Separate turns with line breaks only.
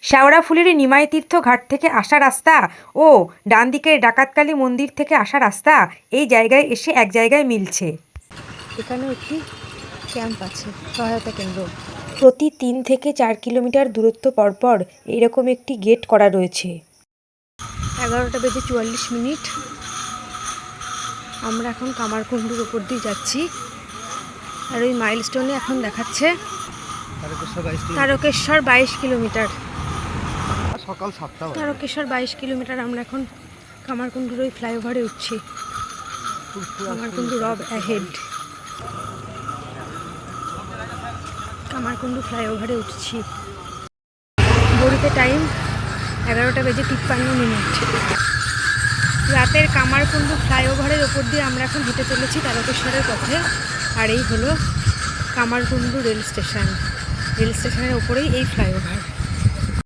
শেওড়াফুলির নিমাই তীর্থ ঘাট থেকে আসা রাস্তা ও ডান দিকের ডাকাতকালী মন্দির থেকে আসা রাস্তা এই জায়গায় এসে এক জায়গায় মিলছে। এখানেও একটি ক্যাম্প আছে, সহায়তা কেন্দ্র। প্রতি 3 থেকে 4 কিলোমিটার দূরত্ব পরপর এরকম একটি গেট করা রয়েছে। 11:44। আমরা এখন কামারকুণ্ডুর ওপর দিয়ে যাচ্ছি, আর ওই মাইলস্টোনে এখন দেখাচ্ছে তারকেশ্বর 22 কিলোমিটার।
সকাল 7টা।
তারকেশ্বর 22 কিলোমিটার। আমরা এখন কামারকুণ্ডুর ওই ফ্লাইওভারে উঠছি। কামারকুণ্ডু রব অ্যাহেড। কামারকুণ্ডু ফ্লাইওভারে উঠছি। ঘড়িতে টাইম 11:53। রাতের কামারকুণ্ডু ফ্লাইওভারের ওপর দিয়ে আমরা এখন হেঁটে চলেছি তারকেশ্বরের পথে। আর এই হলো কামারকুণ্ডু রেল স্টেশন। রেল স্টেশনের ওপরেই এই ফ্লাইওভার।